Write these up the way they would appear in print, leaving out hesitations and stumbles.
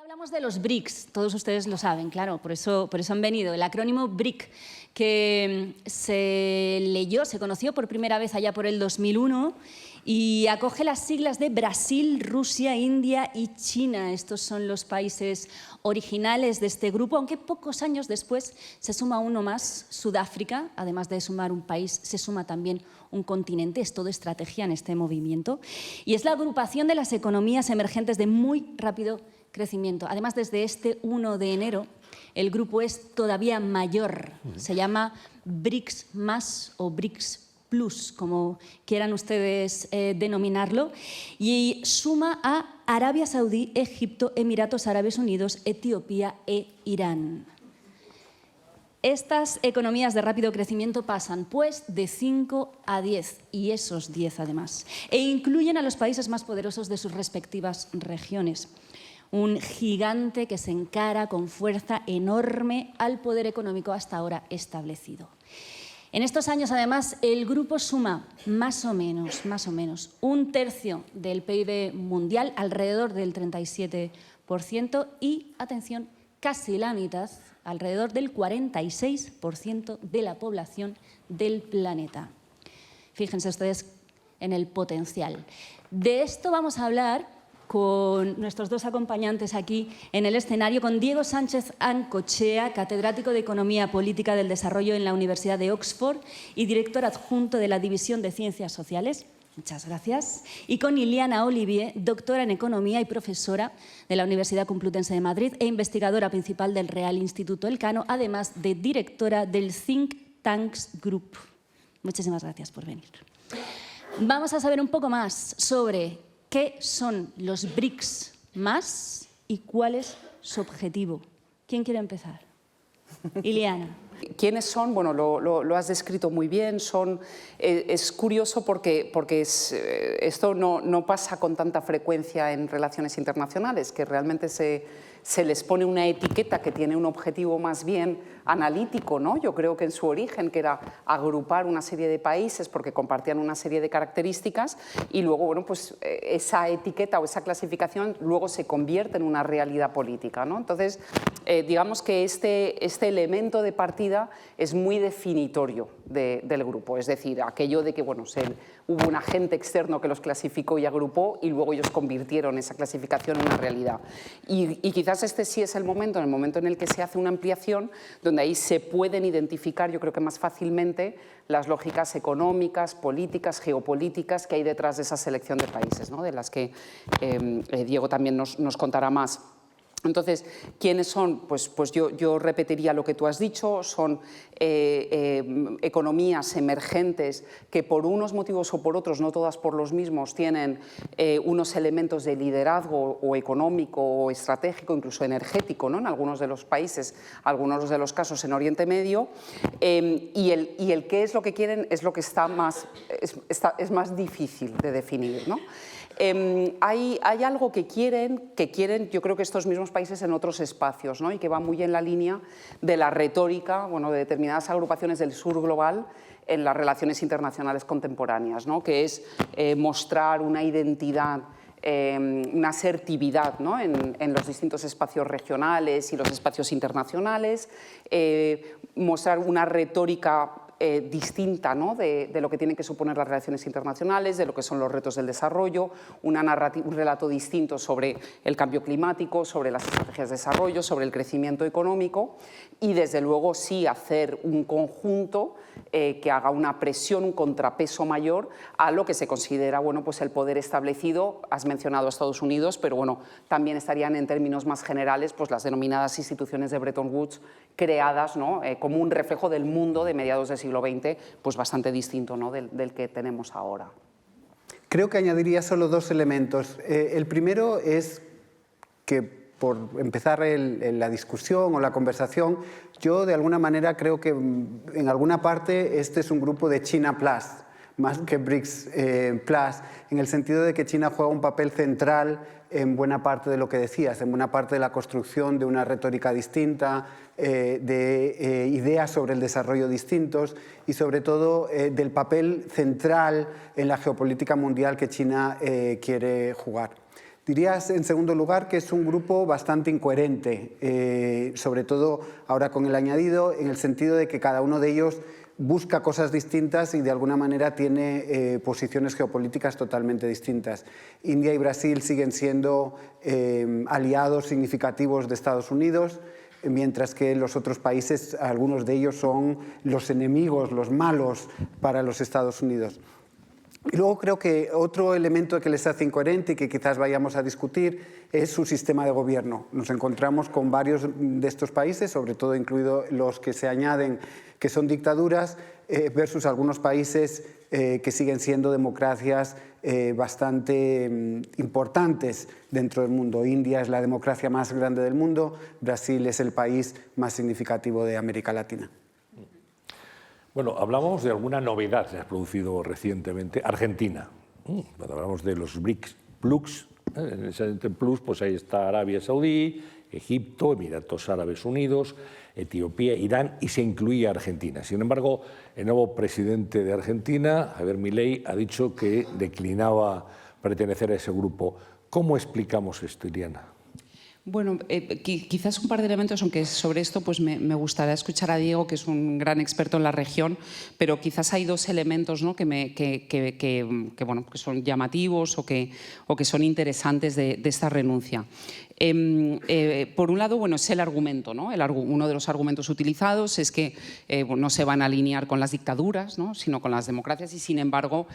Hablamos de los BRICS, todos ustedes lo saben, claro, por eso han venido. El acrónimo BRIC, que se conoció por primera vez allá por el 2001 y acoge las siglas de Brasil, Rusia, India y China. Estos son los países originales de este grupo, aunque pocos años después se suma uno más, Sudáfrica. Además de sumar un país, se suma también un continente. Es todo estrategia en este movimiento. Y es la agrupación de las economías emergentes de muy rápido crecimiento. Además, desde este 1 de enero, el grupo es todavía mayor. Se llama BRICS más o BRICS Plus, como quieran ustedes denominarlo, y suma a Arabia Saudí, Egipto, Emiratos Árabes Unidos, Etiopía e Irán. Estas economías de rápido crecimiento pasan, pues, de 5 a 10, y esos 10 además, e incluyen a los países más poderosos de sus respectivas regiones. Un gigante que se encara con fuerza enorme al poder económico hasta ahora establecido. En estos años, además, el grupo suma más o menos, un tercio del PIB mundial, alrededor del 37%, y, atención, casi la mitad, alrededor del 46% de la población del planeta. Fíjense ustedes en el potencial. De esto vamos a hablar con nuestros dos acompañantes aquí en el escenario, con Diego Sánchez Ancochea, catedrático de Economía Política del Desarrollo en la Universidad de Oxford y director adjunto de la División de Ciencias Sociales. Muchas gracias. Y con Iliana Olivier, doctora en Economía y profesora de la Universidad Complutense de Madrid e investigadora principal del Real Instituto Elcano, además de directora del Think Tanks Group. Muchísimas gracias por venir. Vamos a saber un poco más sobre ¿qué son los BRICS más y cuál es su objetivo? ¿Quién quiere empezar? Iliana. ¿Quiénes son? Bueno, lo has descrito muy bien. Es curioso porque esto no pasa con tanta frecuencia en relaciones internacionales, que realmente se les pone una etiqueta que tiene un objetivo más bien analítico, ¿no? Yo creo que en su origen, que era agrupar una serie de países porque compartían una serie de características, y luego, bueno, pues esa etiqueta o esa clasificación luego se convierte en una realidad política, ¿no? Entonces, digamos que este elemento de partida es muy definitorio del grupo, es decir, aquello de que, bueno, hubo un agente externo que los clasificó y agrupó, y luego ellos convirtieron esa clasificación en una realidad. Y quizás este sí es el momento en el que se hace una ampliación, donde ahí se pueden identificar, yo creo que más fácilmente, las lógicas económicas, políticas, geopolíticas que hay detrás de esa selección de países, ¿no? De las que Diego también nos contará más. Entonces, ¿quiénes son? Pues yo repetiría lo que tú has dicho. Son economías emergentes que por unos motivos o por otros, no todas por los mismos, tienen unos elementos de liderazgo o económico o estratégico, incluso energético, ¿no? En algunos de los países, algunos de los casos en Oriente Medio, y el qué es lo que quieren es lo que es más difícil de definir, ¿no? Hay algo que quieren, yo creo que estos mismos países en otros espacios, ¿no? Y que va muy en la línea de la retórica, bueno, de determinadas agrupaciones del sur global en las relaciones internacionales contemporáneas, ¿no? Que es mostrar una identidad, una asertividad, ¿no? en los distintos espacios regionales y los espacios internacionales, mostrar una retórica distinta, ¿no? de lo que tienen que suponer las relaciones internacionales, de lo que son los retos del desarrollo, un relato distinto sobre el cambio climático, sobre las estrategias de desarrollo, sobre el crecimiento económico, y desde luego sí hacer un conjunto que haga una presión, un contrapeso mayor a lo que se considera, bueno, pues el poder establecido. Has mencionado a Estados Unidos, pero bueno, también estarían en términos más generales pues las denominadas instituciones de Bretton Woods, creadas, ¿no? Como un reflejo del mundo de mediados del siglo XX, pues bastante distinto, ¿no? del que tenemos ahora. Creo que añadiría solo dos elementos. El primero es que, por empezar la discusión o la conversación, yo de alguna manera creo que en alguna parte este es un grupo de China Plus, más que BRICS Plus, en el sentido de que China juega un papel central en buena parte de lo que decías, en buena parte de la construcción de una retórica distinta, de ideas sobre el desarrollo distintos y sobre todo del papel central en la geopolítica mundial que China quiere jugar. Dirías, en segundo lugar, que es un grupo bastante incoherente, sobre todo ahora con el añadido, en el sentido de que cada uno de ellos busca cosas distintas y de alguna manera tiene posiciones geopolíticas totalmente distintas. India y Brasil siguen siendo aliados significativos de Estados Unidos, mientras que los otros países, algunos de ellos son los enemigos, los malos para los Estados Unidos. Y luego creo que otro elemento que les hace incoherente y que quizás vayamos a discutir es su sistema de gobierno. Nos encontramos con varios de estos países, sobre todo incluidos los que se añaden que son dictaduras, versus algunos países que siguen siendo democracias bastante importantes dentro del mundo. India es la democracia más grande del mundo, Brasil es el país más significativo de América Latina. Bueno, hablamos de alguna novedad que se ha producido recientemente. Argentina. Cuando hablamos de los BRICS Plus, en ese Plus pues ahí está Arabia Saudí, Egipto, Emiratos Árabes Unidos, Etiopía, Irán y se incluía Argentina. Sin embargo, el nuevo presidente de Argentina, Javier Milei, ha dicho que declinaba pertenecer a ese grupo. ¿Cómo explicamos esto, Iriana? Bueno, quizás un par de elementos, aunque sobre esto pues me gustaría escuchar a Diego, que es un gran experto en la región, pero quizás hay dos elementos, ¿no?, que son llamativos o que son interesantes de esta renuncia. Por un lado, bueno, es el argumento, ¿no? Uno de los argumentos utilizados es que no se van a alinear con las dictaduras, ¿no?, sino con las democracias y, sin embargo,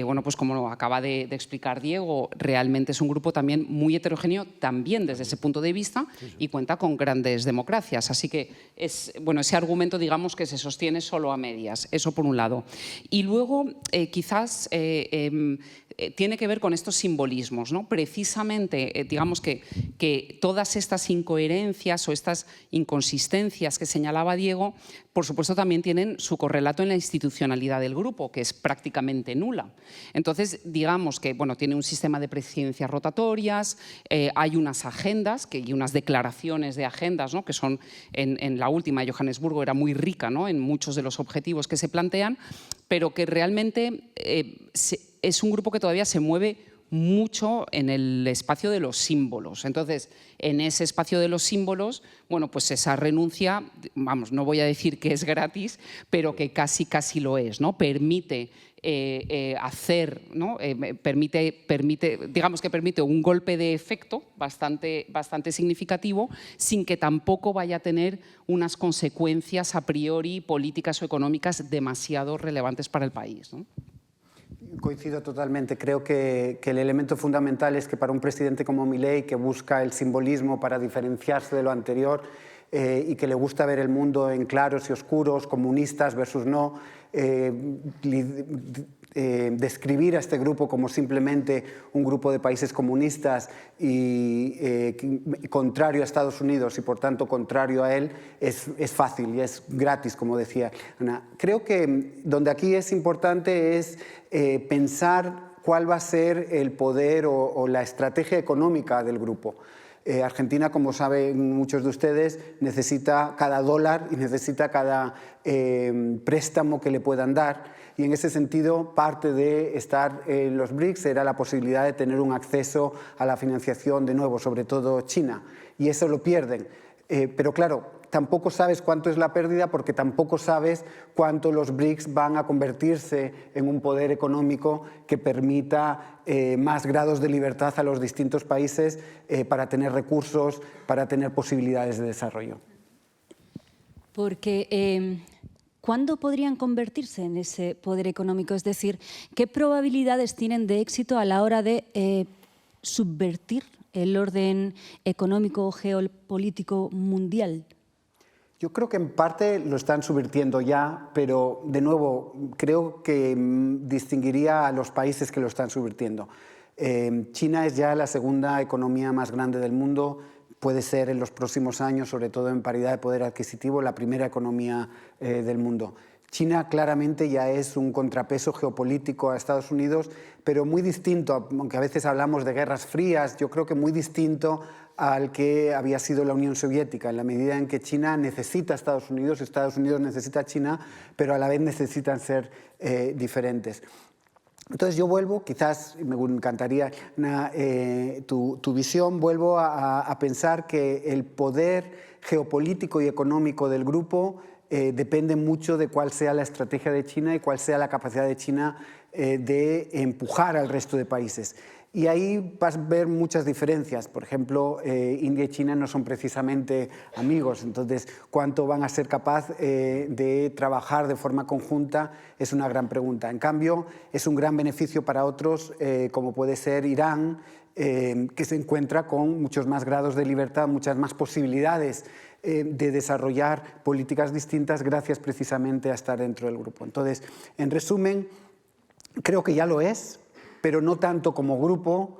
bueno, pues como acaba de explicar Diego, realmente es un grupo también muy heterogéneo, también desde ese punto de vista, y cuenta con grandes democracias. Así que es, bueno, ese argumento, digamos, que se sostiene solo a medias. Eso por un lado. Y luego, quizás tiene que ver con estos simbolismos, ¿no? Precisamente, digamos que todas estas incoherencias o estas inconsistencias que señalaba Diego, por supuesto también tienen su correlato en la institucionalidad del grupo, que es prácticamente nula. Entonces, digamos que bueno, tiene un sistema de presidencias rotatorias, hay unas agendas y unas declaraciones de agendas, ¿no?, que son, en la última de Johannesburgo era muy rica, ¿no?, en muchos de los objetivos que se plantean, pero que realmente es un grupo que todavía se mueve mucho en el espacio de los símbolos. Entonces, en ese espacio de los símbolos, bueno, pues esa renuncia, vamos, no voy a decir que es gratis, pero que casi lo es, ¿no? Permite hacer, ¿no? Digamos que permite un golpe de efecto bastante significativo, sin que tampoco vaya a tener unas consecuencias a priori políticas o económicas demasiado relevantes para el país, ¿no? Coincido totalmente. Creo que el elemento fundamental es que para un presidente como Milei, que busca el simbolismo para diferenciarse de lo anterior y que le gusta ver el mundo en claros y oscuros, comunistas versus no, describir a este grupo como simplemente un grupo de países comunistas y contrario a Estados Unidos y por tanto contrario a él es fácil y es gratis, como decía Ana. Creo que donde aquí es importante es pensar cuál va a ser el poder o la estrategia económica del grupo. Argentina, como saben muchos de ustedes, necesita cada dólar y necesita cada préstamo que le puedan dar. Y en ese sentido, parte de estar en los BRICS era la posibilidad de tener un acceso a la financiación de nuevo, sobre todo China. Y eso lo pierden. Pero claro, tampoco sabes cuánto es la pérdida porque tampoco sabes cuánto los BRICS van a convertirse en un poder económico que permita más grados de libertad a los distintos países para tener recursos, para tener posibilidades de desarrollo. Porque ¿cuándo podrían convertirse en ese poder económico? Es decir, ¿qué probabilidades tienen de éxito a la hora de subvertir el orden económico o geopolítico mundial? Yo creo que en parte lo están subvirtiendo ya, pero de nuevo creo que distinguiría a los países que lo están subvirtiendo. China es ya la segunda economía más grande del mundo, puede ser en los próximos años, sobre todo en paridad de poder adquisitivo, la primera economía del mundo. China claramente ya es un contrapeso geopolítico a Estados Unidos, pero muy distinto, aunque a veces hablamos de guerras frías, yo creo que muy distinto al que había sido la Unión Soviética, en la medida en que China necesita a Estados Unidos necesita a China, pero a la vez necesitan ser diferentes. Entonces yo vuelvo, quizás me encantaría tu visión, vuelvo a pensar que el poder geopolítico y económico del grupo depende mucho de cuál sea la estrategia de China y cuál sea la capacidad de China de empujar al resto de países. Y ahí vas a ver muchas diferencias. Por ejemplo, India y China no son precisamente amigos, entonces cuánto van a ser capaces de trabajar de forma conjunta es una gran pregunta. En cambio, es un gran beneficio para otros, como puede ser Irán, que se encuentra con muchos más grados de libertad, muchas más posibilidades de desarrollar políticas distintas gracias precisamente a estar dentro del grupo. Entonces, en resumen, creo que ya lo es, pero no tanto como grupo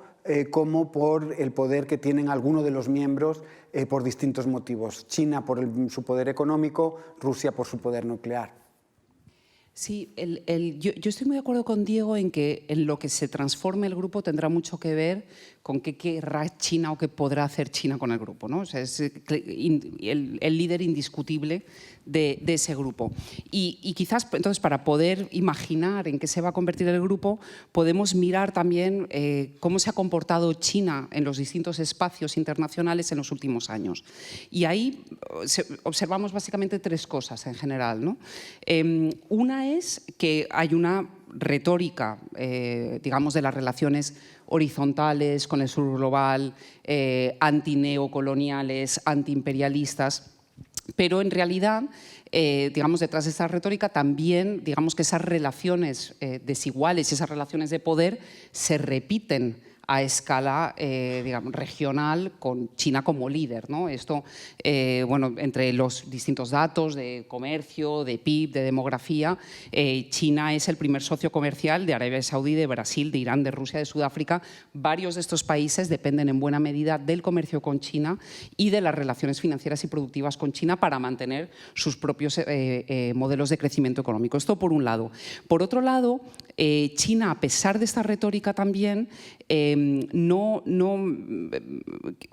como por el poder que tienen algunos de los miembros por distintos motivos. China por su poder económico, Rusia por su poder nuclear. Sí, yo estoy muy de acuerdo con Diego en que en lo que se transforme el grupo tendrá mucho que ver con qué querrá China o qué podrá hacer China con el grupo, ¿no? O sea, es el líder indiscutible de ese grupo. Y quizás, entonces, para poder imaginar en qué se va a convertir el grupo, podemos mirar también cómo se ha comportado China en los distintos espacios internacionales en los últimos años. Y ahí observamos básicamente tres cosas en general, ¿no? Una es que hay una retórica, digamos, de las relaciones horizontales con el sur global, antineocoloniales, antiimperialistas, pero en realidad, digamos, detrás de esa retórica también, digamos que esas relaciones desiguales y esas relaciones de poder se repiten a escala digamos, regional, con China como líder, ¿no? Esto, bueno, entre los distintos datos de comercio, de PIB, de demografía, China es el primer socio comercial de Arabia Saudí, de Brasil, de Irán, de Rusia, de Sudáfrica. Varios de estos países dependen en buena medida del comercio con China y de las relaciones financieras y productivas con China para mantener sus propios modelos de crecimiento económico. Esto por un lado. Por otro lado, China, a pesar de esta retórica también,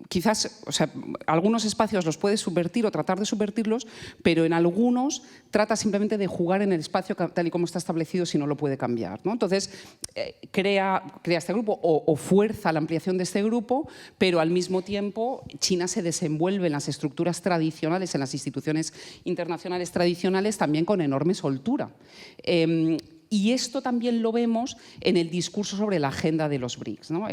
quizás, o sea, algunos espacios los puede subvertir o tratar de subvertirlos, pero en algunos trata simplemente de jugar en el espacio tal y como está establecido si no lo puede cambiar, ¿no? Entonces, crea este grupo o fuerza la ampliación de este grupo, pero al mismo tiempo China se desenvuelve en las estructuras tradicionales, en las instituciones internacionales tradicionales, también con enorme soltura. Y esto también lo vemos en el discurso sobre la agenda de los BRICS, ¿no?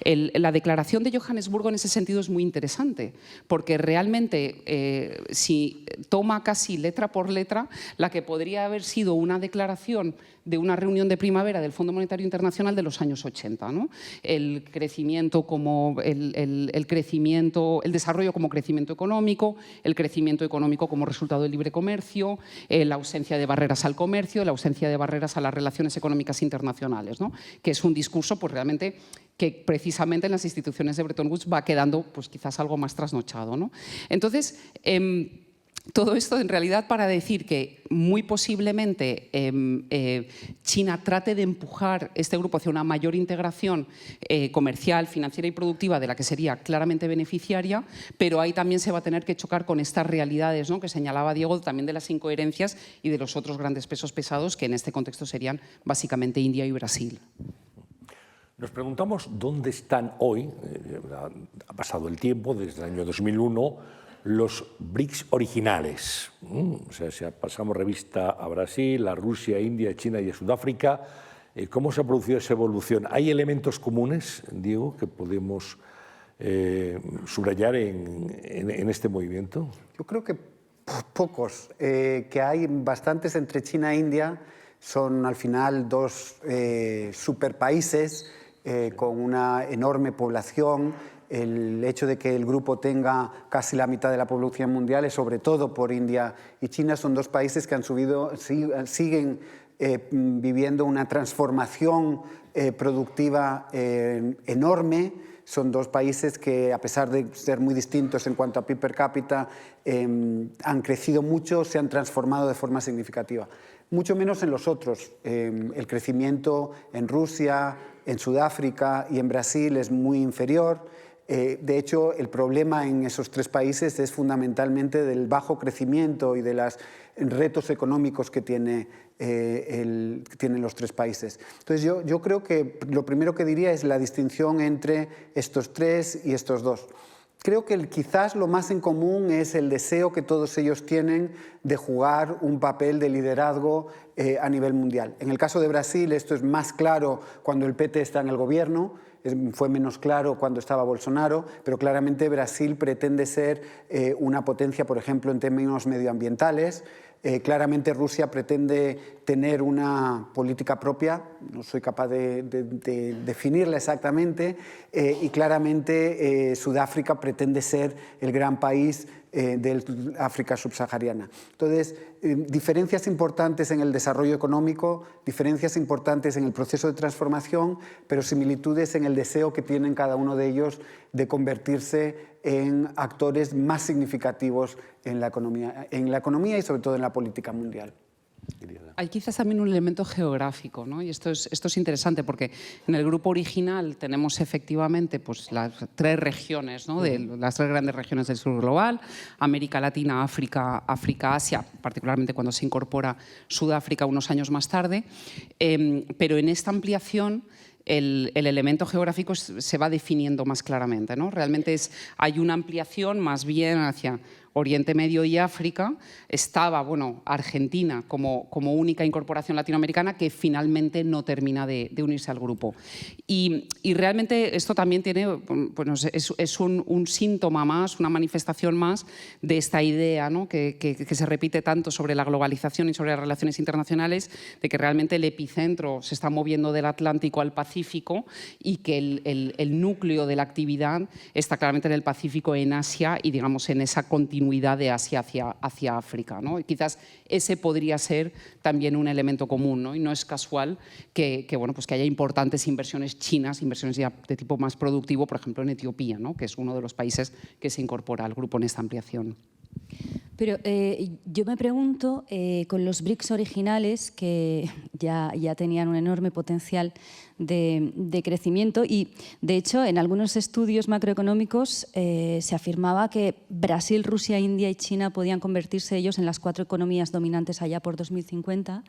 La declaración de Johannesburgo en ese sentido es muy interesante, porque realmente si toma casi letra por letra la que podría haber sido una declaración de una reunión de primavera del Fondo Monetario Internacional de los años 80, ¿no? El crecimiento como el desarrollo como crecimiento económico, el crecimiento económico como resultado del libre comercio, la ausencia de barreras al comercio, la ausencia de barreras a las relaciones económicas internacionales, ¿no? Que es un discurso pues, realmente que precisamente en las instituciones de Bretton Woods va quedando pues, quizás algo más trasnochado, ¿no? Entonces, todo esto en realidad para decir que muy posiblemente China trate de empujar este grupo hacia una mayor integración comercial, financiera y productiva de la que sería claramente beneficiaria, pero ahí también se va a tener que chocar con estas realidades, ¿no? Que señalaba Diego, también de las incoherencias y de los otros grandes pesos pesados que en este contexto serían básicamente India y Brasil. Nos preguntamos dónde están hoy, ha pasado el tiempo, desde el año 2001, los BRICS originales. O sea, si pasamos revista a Brasil, a Rusia, a India, a China y a Sudáfrica, ¿cómo se ha producido esa evolución? ¿Hay elementos comunes, Diego, que podemos subrayar en este movimiento? Yo creo que pocos, que hay bastantes entre China e India. Son al final dos superpaíses con una enorme población. El hecho de que el grupo tenga casi la mitad de la población mundial es sobre todo por India y China. Son dos países que siguen viviendo una transformación productiva enorme. Son dos países que, a pesar de ser muy distintos en cuanto a PIB per cápita, han crecido mucho, se han transformado de forma significativa. Mucho menos en los otros. El crecimiento en Rusia, en Sudáfrica y en Brasil es muy inferior. De hecho, el problema en esos 3 países es fundamentalmente del bajo crecimiento y de los retos económicos que tienen los 3 países. Entonces, yo creo que lo primero que diría es la distinción entre estos 3 y estos 2. Creo que quizás lo más en común es el deseo que todos ellos tienen de jugar un papel de liderazgo a nivel mundial. En el caso de Brasil, esto es más claro cuando el PT está en el gobierno. Fue menos claro cuando estaba Bolsonaro, pero claramente Brasil pretende ser una potencia, por ejemplo, en términos medioambientales. Claramente Rusia pretende tener una política propia, no soy capaz de definirla exactamente, y claramente Sudáfrica pretende ser el gran país del África subsahariana. Entonces, diferencias importantes en el desarrollo económico, diferencias importantes en el proceso de transformación, pero similitudes en el deseo que tienen cada uno de ellos de convertirse en actores más significativos en la economía y sobre todo en la política mundial. Hay quizás también un elemento geográfico, ¿no? Y esto es interesante porque en el grupo original tenemos efectivamente pues, las 3 regiones, ¿no? Las 3 grandes regiones del sur global, América Latina, África, Asia, particularmente cuando se incorpora Sudáfrica unos años más tarde, pero en esta ampliación el elemento geográfico se va definiendo más claramente, ¿no? Realmente hay una ampliación más bien hacia Oriente Medio y África. Estaba, Argentina como única incorporación latinoamericana que finalmente no termina de unirse al grupo. Y realmente esto también tiene, es un síntoma más, una manifestación más de esta idea, ¿no? que se repite tanto sobre la globalización y sobre las relaciones internacionales, de que realmente el epicentro se está moviendo del Atlántico al Pacífico y que el núcleo de la actividad está claramente en el Pacífico, en Asia y, digamos, en esa continuidad de Asia hacia África, ¿no? Y quizás ese podría ser también un elemento común, ¿no? Y no es casual que haya importantes inversiones chinas, inversiones ya de tipo más productivo, por ejemplo en Etiopía, ¿no? Que es uno de los países que se incorpora al grupo en esta ampliación. Pero yo me pregunto, con los BRICS originales, que ya tenían un enorme potencial de crecimiento y, de hecho, en algunos estudios macroeconómicos se afirmaba que Brasil, Rusia, India y China podían convertirse ellos en las 4 economías dominantes allá por 2050.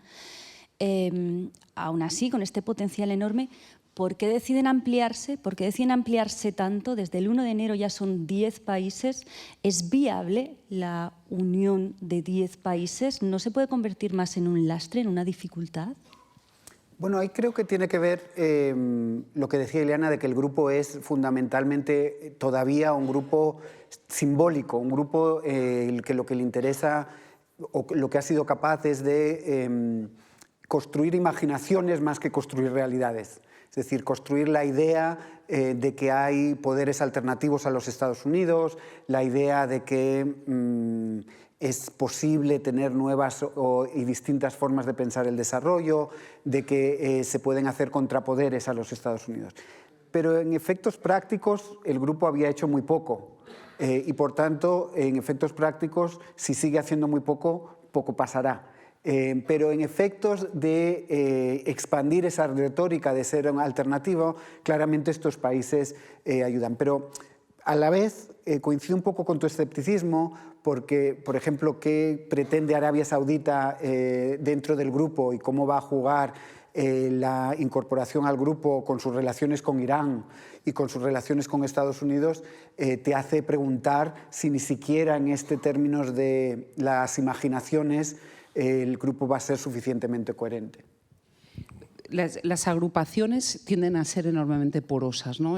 Aún así, con este potencial enorme, ¿por qué deciden ampliarse? ¿Por qué deciden ampliarse tanto? Desde el 1 de enero ya son 10 países. ¿Es viable la unión de 10 países? ¿No se puede convertir más en un lastre, en una dificultad? Bueno, ahí creo que tiene que ver lo que decía Ileana, de que el grupo es fundamentalmente todavía un grupo simbólico, un grupo que lo que le interesa o lo que ha sido capaz es de construir imaginaciones más que construir realidades. Es decir, construir la idea de que hay poderes alternativos a los Estados Unidos, la idea de que es posible tener nuevas y distintas formas de pensar el desarrollo, de que se pueden hacer contrapoderes a los Estados Unidos. Pero en efectos prácticos el grupo había hecho muy poco y por tanto en efectos prácticos si sigue haciendo muy poco, poco pasará. Pero en efectos de expandir esa retórica de ser una alternativa, claramente estos países ayudan. Pero a la vez coincido un poco con tu escepticismo porque, por ejemplo, ¿qué pretende Arabia Saudita dentro del grupo y cómo va a jugar la incorporación al grupo con sus relaciones con Irán y con sus relaciones con Estados Unidos? Te hace preguntar si ni siquiera en términos de las imaginaciones el grupo va a ser suficientemente coherente. Las agrupaciones tienden a ser enormemente porosas, ¿no?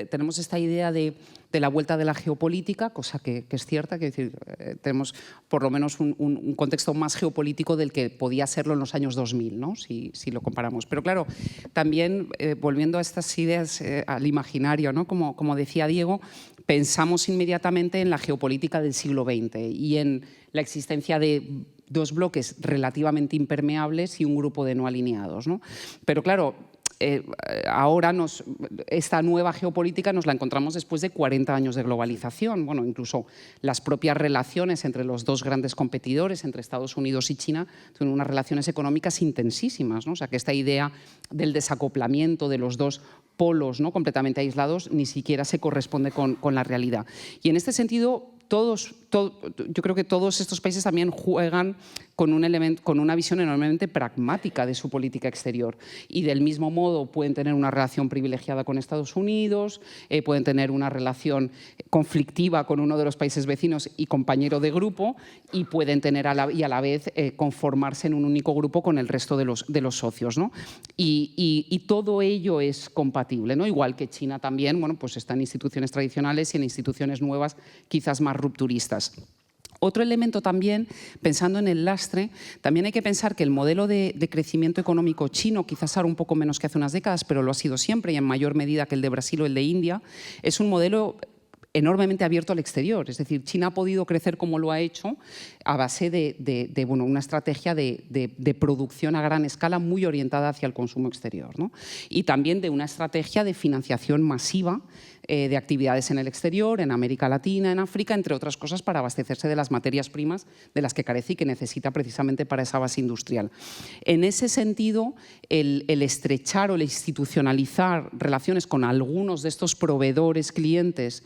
Tenemos esta idea de la vuelta de la geopolítica, cosa que es cierta, que es decir, tenemos por lo menos un contexto más geopolítico del que podía serlo en los años 2000, ¿no? si lo comparamos. Pero claro, también volviendo a estas ideas, al imaginario, ¿no? Como decía Diego, pensamos inmediatamente en la geopolítica del siglo XX y en la existencia de 2 bloques relativamente impermeables y un grupo de no alineados, ¿no? Pero claro, ahora esta nueva geopolítica nos la encontramos después de 40 años de globalización. Bueno, incluso las propias relaciones entre los dos grandes competidores, entre Estados Unidos y China, tienen unas relaciones económicas intensísimas, ¿no? O sea, que esta idea del desacoplamiento de los dos polos, ¿no?, completamente aislados, ni siquiera se corresponde con la realidad. Y en este sentido, yo creo que todos estos países también juegan con una visión enormemente pragmática de su política exterior, y del mismo modo pueden tener una relación privilegiada con Estados Unidos, pueden tener una relación conflictiva con uno de los países vecinos y compañero de grupo, y pueden tener a la vez conformarse en un único grupo con el resto de los socios, ¿no? Y todo ello es compatible, ¿no? Igual que China también, bueno, pues está en instituciones tradicionales y en instituciones nuevas quizás más rupturistas. Otro elemento también, pensando en el lastre, también hay que pensar que el modelo de crecimiento económico chino, quizás ahora un poco menos que hace unas décadas, pero lo ha sido siempre y en mayor medida que el de Brasil o el de India, es un modelo enormemente abierto al exterior. Es decir, China ha podido crecer como lo ha hecho a base de una estrategia de producción a gran escala muy orientada hacia el consumo exterior, ¿no? Y también de una estrategia de financiación masiva de actividades en el exterior, en América Latina, en África, entre otras cosas, para abastecerse de las materias primas de las que carece y que necesita precisamente para esa base industrial. En ese sentido, el estrechar o el institucionalizar relaciones con algunos de estos proveedores, clientes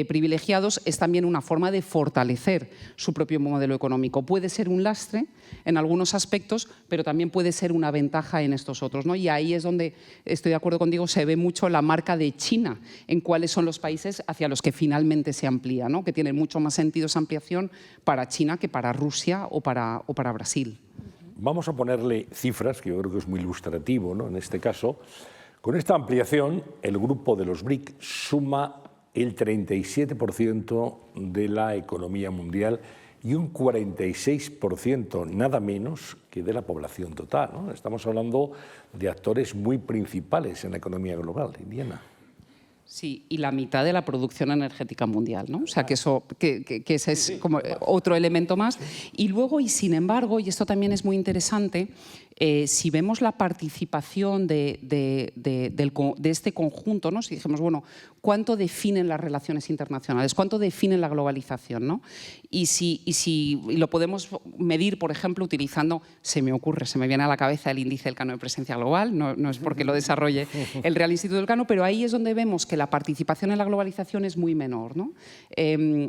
privilegiados, es también una forma de fortalecer su propio modelo económico. Puede ser un lastre en algunos aspectos, pero también puede ser una ventaja en estos otros, ¿no? Y ahí es donde, estoy de acuerdo contigo, se ve mucho la marca de China en cuáles son los países hacia los que finalmente se amplía, ¿no? Que tiene mucho más sentido esa ampliación para China que para Rusia o para Brasil. Vamos a ponerle cifras, que yo creo que es muy ilustrativo, ¿no? En este caso, con esta ampliación, el grupo de los BRIC suma el 37% de la economía mundial y un 46%, nada menos que de la población total, ¿no? Estamos hablando de actores muy principales en la economía global. Indiana. Sí, y la mitad de la producción energética mundial, ¿no? O sea, que ese es como otro elemento más. Y luego, y sin embargo, y esto también es muy interesante, si vemos la participación de este conjunto, ¿no? Si dijimos, bueno, ¿cuánto definen las relaciones internacionales? ¿Cuánto definen la globalización, ¿no? Y lo podemos medir, por ejemplo, utilizando, se me viene a la cabeza el índice Elcano de presencia global, no es porque lo desarrolle el Real Instituto Elcano, pero ahí es donde vemos que la participación en la globalización es muy menor, ¿no?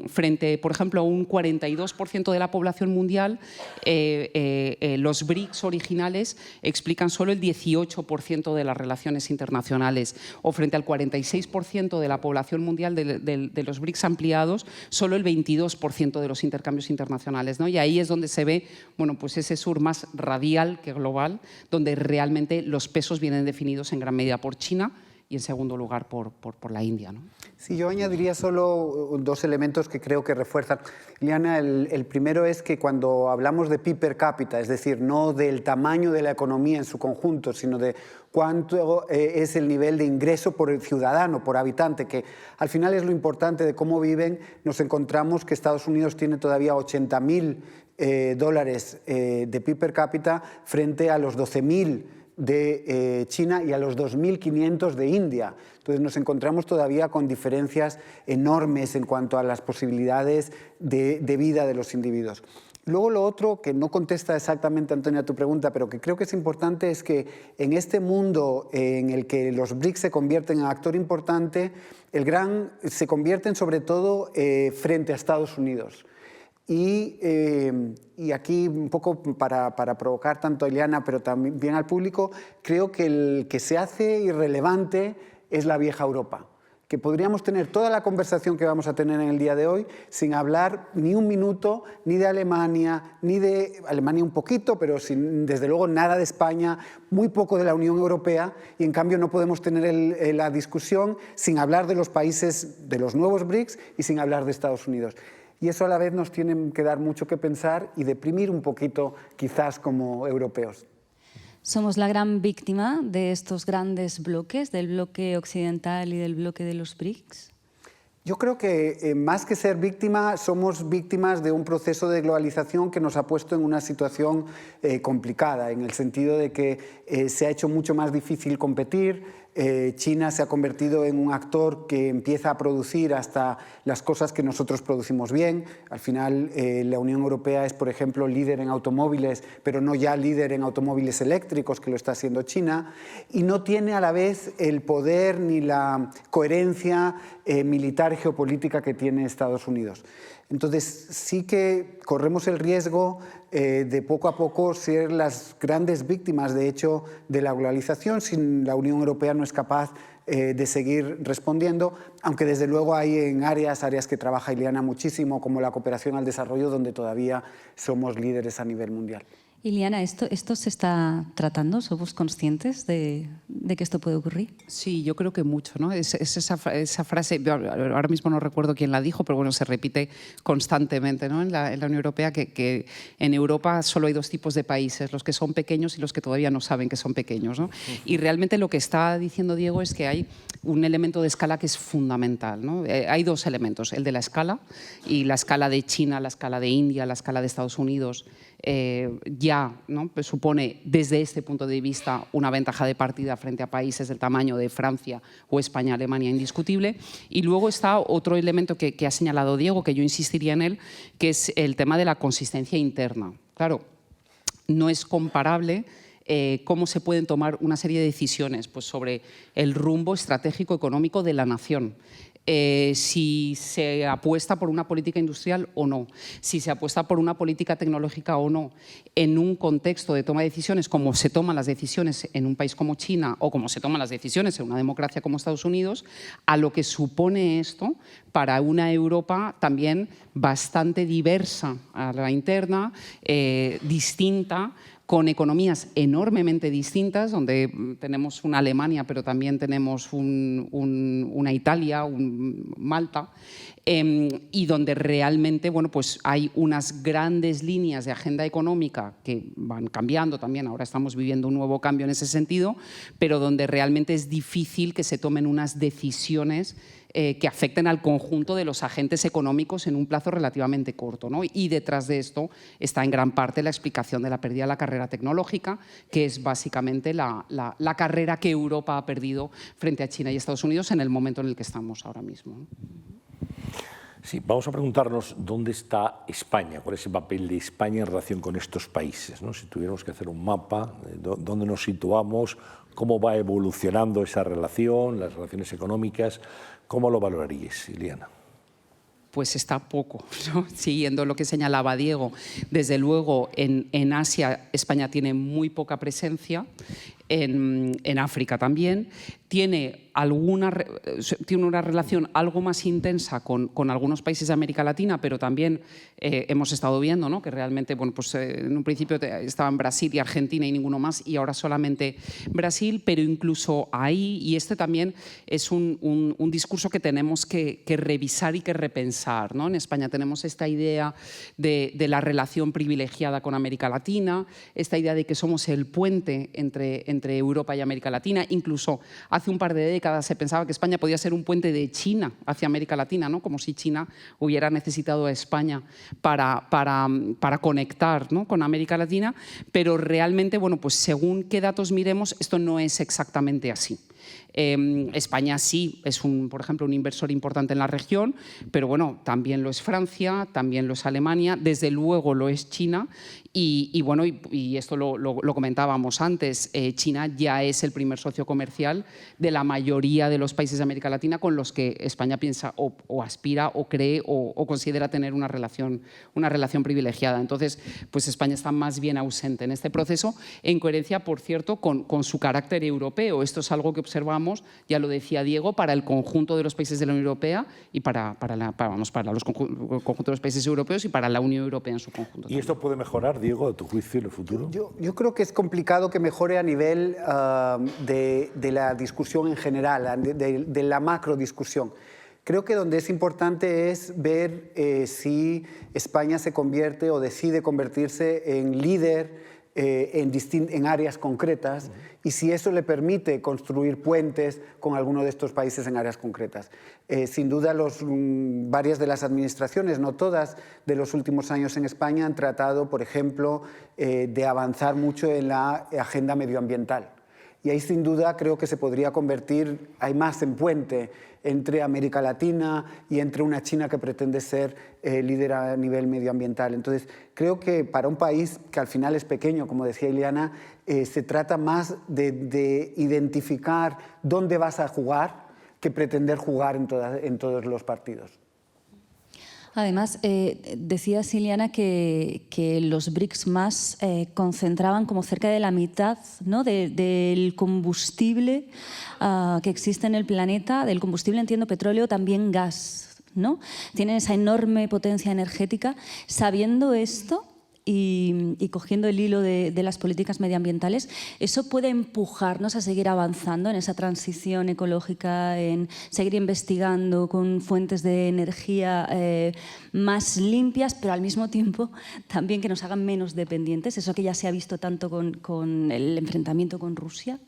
Frente, por ejemplo, a un 42% de la población mundial, los BRICS originales explican solo el 18% de las relaciones internacionales, o frente al 46% de la población mundial de los BRICS ampliados, solo el 22% de los intercambios internacionales, ¿no? Y ahí es donde se ve, bueno, pues ese sur más radial que global, donde realmente los pesos vienen definidos en gran medida por China y en segundo lugar por la India, ¿no? Sí, yo añadiría solo dos elementos que creo que refuerzan. Liliana, el primero es que cuando hablamos de PIB per cápita, es decir, no del tamaño de la economía en su conjunto, sino de cuánto es el nivel de ingreso por el ciudadano, por habitante, que al final es lo importante de cómo viven, nos encontramos que Estados Unidos tiene todavía $80.000 de PIB per cápita frente a los 12.000 de China y a los 2.500 de India. Entonces nos encontramos todavía con diferencias enormes en cuanto a las posibilidades de vida de los individuos. Luego lo otro, que no contesta exactamente, Antonio, a tu pregunta, pero que creo que es importante, es que en este mundo en el que los BRICS se convierten en actor importante, se convierten sobre todo frente a Estados Unidos. Y aquí, un poco para provocar tanto a Ileana, pero también al público, creo que el que se hace irrelevante es la vieja Europa. Que podríamos tener toda la conversación que vamos a tener en el día de hoy sin hablar ni un minuto ni de Alemania, ni de Alemania un poquito, pero desde luego nada de España, muy poco de la Unión Europea, y en cambio no podemos tener la discusión sin hablar de los países de los nuevos BRICS y sin hablar de Estados Unidos. Y eso a la vez nos tiene que dar mucho que pensar y deprimir un poquito, quizás, como europeos. Somos la gran víctima de estos grandes bloques, del bloque occidental y del bloque de los BRICS. Yo creo que más que ser víctima, somos víctimas de un proceso de globalización que nos ha puesto en una situación complicada, en el sentido de que se ha hecho mucho más difícil competir. China se ha convertido en un actor que empieza a producir hasta las cosas que nosotros producimos bien. Al final, la Unión Europea es, por ejemplo, líder en automóviles, pero no ya líder en automóviles eléctricos, que lo está haciendo China, y no tiene a la vez el poder ni la coherencia militar geopolítica que tiene Estados Unidos. Entonces, sí que corremos el riesgo de poco a poco ser las grandes víctimas, de hecho, de la globalización, si la Unión Europea no es capaz de seguir respondiendo, aunque desde luego hay en áreas que trabaja Ileana muchísimo, como la cooperación al desarrollo, donde todavía somos líderes a nivel mundial. Ileana, ¿esto se está tratando? ¿Somos conscientes de que esto puede ocurrir? Sí, yo creo que mucho, ¿no? Es esa frase, ahora mismo no recuerdo quién la dijo, pero bueno, se repite constantemente, ¿no? en la Unión Europea, que en Europa solo hay dos tipos de países, los que son pequeños y los que todavía no saben que son pequeños, ¿no? Y realmente lo que está diciendo Diego es que hay un elemento de escala que es fundamental, ¿no? Hay dos elementos, el de la escala, y la escala de China, la escala de India, la escala de Estados Unidos, ya, ¿no? Pues supone desde este punto de vista una ventaja de partida frente a países del tamaño de Francia o España, Alemania, indiscutible. Y luego está otro elemento que ha señalado Diego, que yo insistiría en él, que es el tema de la consistencia interna. Claro, no es comparable cómo se pueden tomar una serie de decisiones pues, sobre el rumbo estratégico económico de la nación. Si se apuesta por una política industrial o no, si se apuesta por una política tecnológica o no, en un contexto de toma de decisiones como se toman las decisiones en un país como China o como se toman las decisiones en una democracia como Estados Unidos, a lo que supone esto para una Europa también bastante diversa a la interna, distinta, con economías enormemente distintas, donde tenemos una Alemania, pero también tenemos una Italia, un Malta, y donde realmente bueno, pues hay unas grandes líneas de agenda económica que van cambiando también, ahora estamos viviendo un nuevo cambio en ese sentido, pero donde realmente es difícil que se tomen unas decisiones que afecten al conjunto de los agentes económicos en un plazo relativamente corto, ¿no? Y detrás de esto está en gran parte la explicación de la pérdida de la carrera tecnológica, que es básicamente la carrera que Europa ha perdido frente a China y Estados Unidos en el momento en el que estamos ahora mismo, ¿no? Sí, vamos a preguntarnos dónde está España, cuál es el papel de España en relación con estos países, ¿no? Si tuviéramos que hacer un mapa, dónde nos situamos, cómo va evolucionando esa relación, las relaciones económicas, ¿cómo lo valoraríais, Ileana? Pues está poco, ¿no? Siguiendo lo que señalaba Diego. Desde luego, en Asia España tiene muy poca presencia, en África también. Tiene una relación algo más intensa con algunos países de América Latina, pero también hemos estado viendo, ¿no? Que realmente, bueno, pues, en un principio estaban Brasil y Argentina y ninguno más, y ahora solamente Brasil, pero incluso ahí, y este también es un discurso que tenemos que revisar y que repensar, ¿no? En España tenemos esta idea de la relación privilegiada con América Latina, esta idea de que somos el puente entre Europa y América Latina, incluso hace un par de décadas se pensaba que España podía ser un puente de China hacia América Latina, ¿no? Como si China hubiera necesitado a España para conectar, ¿no? Con América Latina, pero realmente, bueno, pues según qué datos miremos, esto no es exactamente así. España sí es, por ejemplo, un inversor importante en la región, pero bueno, también lo es Francia, también lo es Alemania, desde luego lo es China y bueno, y esto lo comentábamos antes, China ya es el primer socio comercial de la mayoría de los países de América Latina con los que España piensa o aspira o cree o considera tener una relación privilegiada. Entonces, pues España está más bien ausente en este proceso, en coherencia, por cierto, con su carácter europeo. Esto es algo que observamos, ya lo decía Diego, para el conjunto de los países de la Unión Europea y para los conjuntos de los países europeos y para la Unión Europea en su conjunto. ¿Y esto puede mejorar, Diego, a tu juicio, en el futuro? Yo creo que es complicado que mejore a nivel de la discusión en general, de la macrodiscusión. Creo que donde es importante es ver si España se convierte o decide convertirse en líder en áreas concretas y si eso le permite construir puentes con alguno de estos países en áreas concretas. Sin duda, varias de las administraciones, no todas, de los últimos años en España han tratado, por ejemplo, de avanzar mucho en la agenda medioambiental. Y ahí sin duda creo que se podría convertir, hay más en puente entre América Latina y entre una China que pretende ser líder a nivel medioambiental. Entonces, creo que para un país que al final es pequeño, como decía Ileana, se trata más de identificar dónde vas a jugar que pretender jugar en todos los partidos. Además, decía Ileana que los BRICS más concentraban como cerca de la mitad, ¿no?, del combustible que existe en el planeta, del combustible, entiendo, petróleo, también gas, ¿no? Tienen esa enorme potencia energética. Sabiendo esto y cogiendo el hilo de las políticas medioambientales, ¿eso puede empujarnos a seguir avanzando en esa transición ecológica, en seguir investigando con fuentes de energía más limpias, pero al mismo tiempo también que nos hagan menos dependientes? Eso que ya se ha visto tanto con el enfrentamiento con Rusia.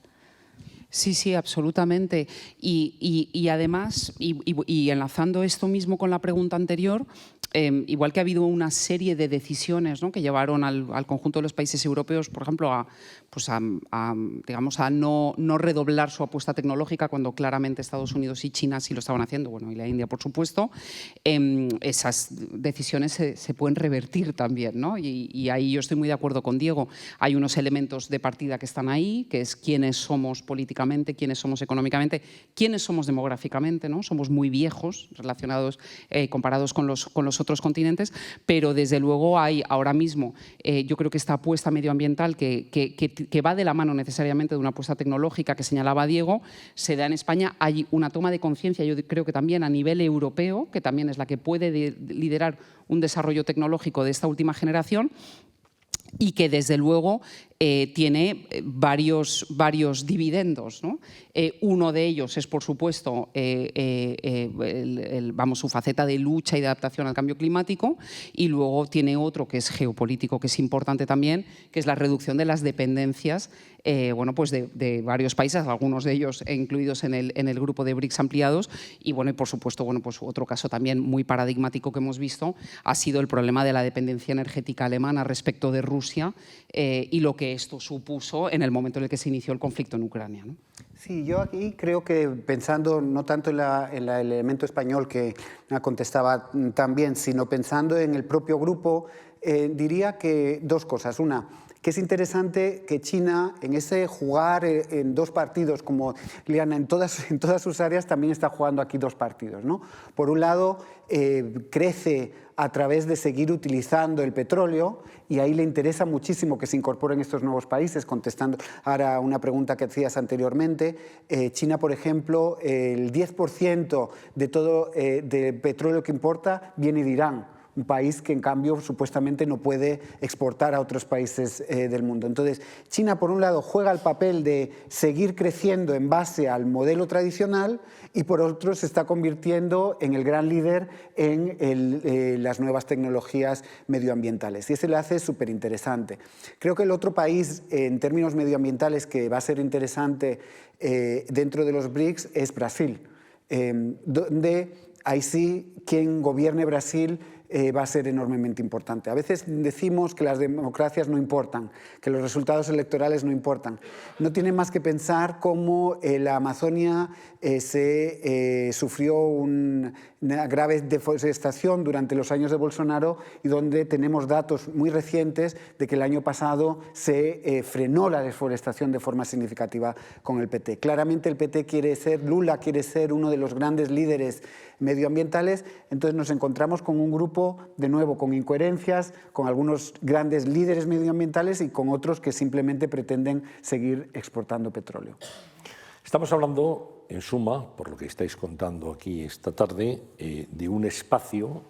Sí, sí, absolutamente. Y además, y enlazando esto mismo con la pregunta anterior, igual que ha habido una serie de decisiones, ¿no?, que llevaron al conjunto de los países europeos, por ejemplo, a no redoblar su apuesta tecnológica cuando claramente Estados Unidos y China sí lo estaban haciendo, bueno, y la India, por supuesto, esas decisiones se pueden revertir también, ¿no? Y ahí yo estoy muy de acuerdo con Diego. Hay unos elementos de partida que están ahí, que es quiénes somos políticamente, quiénes somos económicamente, quiénes somos demográficamente, ¿no? Somos muy viejos relacionados, comparados con los otros continentes, pero desde luego hay ahora mismo, yo creo que esta apuesta medioambiental que va de la mano necesariamente de una apuesta tecnológica que señalaba Diego, se da en España. Hay una toma de conciencia, yo creo que también a nivel europeo, que también es la que puede liderar un desarrollo tecnológico de esta última generación, y que desde luego tiene varios dividendos, ¿no? Uno de ellos es, por supuesto, su faceta de lucha y de adaptación al cambio climático, y luego tiene otro que es geopolítico, que es importante también, que es la reducción de las dependencias de varios países, algunos de ellos incluidos en el grupo de BRICS ampliados. Y por supuesto, otro caso también muy paradigmático que hemos visto ha sido el problema de la dependencia energética alemana respecto de Rusia y lo que esto supuso en el momento en el que se inició el conflicto en Ucrania, ¿no? Sí, yo aquí creo que pensando no tanto en el elemento español que contestaba también, sino pensando en el propio grupo, diría que dos cosas. Una, que es interesante que China, en ese jugar en dos partidos, como Liana, en todas sus áreas, también está jugando aquí dos partidos, ¿no? Por un lado, crece a través de seguir utilizando el petróleo, y ahí le interesa muchísimo que se incorporen estos nuevos países. Contestando ahora una pregunta que hacías anteriormente, China, por ejemplo, el 10% de todo de petróleo que importa viene de Irán, un país que en cambio supuestamente no puede exportar a otros países del mundo. Entonces, China por un lado juega el papel de seguir creciendo en base al modelo tradicional y por otro se está convirtiendo en el gran líder en las nuevas tecnologías medioambientales, y ese le hace súper interesante. Creo que el otro país en términos medioambientales que va a ser interesante dentro de los BRICS es Brasil, donde ahí sí quien gobierne Brasil va a ser enormemente importante. A veces decimos que las democracias no importan, que los resultados electorales no importan. No tiene más que pensar cómo la Amazonia sufrió una grave deforestación durante los años de Bolsonaro, y donde tenemos datos muy recientes de que el año pasado se frenó la deforestación de forma significativa con el PT. Claramente el PT Lula quiere ser uno de los grandes líderes medioambientales. Entonces nos encontramos con un grupo, de nuevo, con incoherencias, con algunos grandes líderes medioambientales y con otros que simplemente pretenden seguir exportando petróleo. Estamos hablando, en suma, por lo que estáis contando aquí esta tarde, de un espacio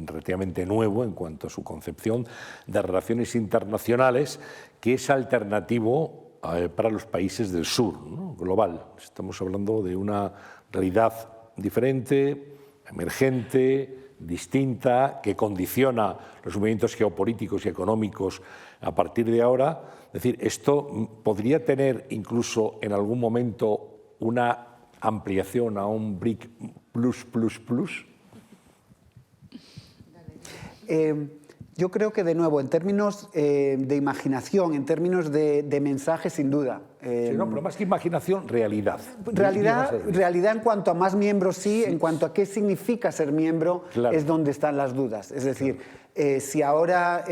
relativamente nuevo en cuanto a su concepción de relaciones internacionales, que es alternativo para los países del sur, ¿no?, global. Estamos hablando de una realidad diferente, emergente, distinta, que condiciona los movimientos geopolíticos y económicos a partir de ahora. Es decir, esto podría tener incluso en algún momento una ampliación a un BRIC plus, plus, plus. Yo creo que, de nuevo, en términos de imaginación, en términos de mensaje, sin duda. Sí, no, pero más que imaginación, realidad. Realidad en cuanto a más miembros, sí. En cuanto a qué significa ser miembro, claro, es donde están las dudas. Es decir, si ahora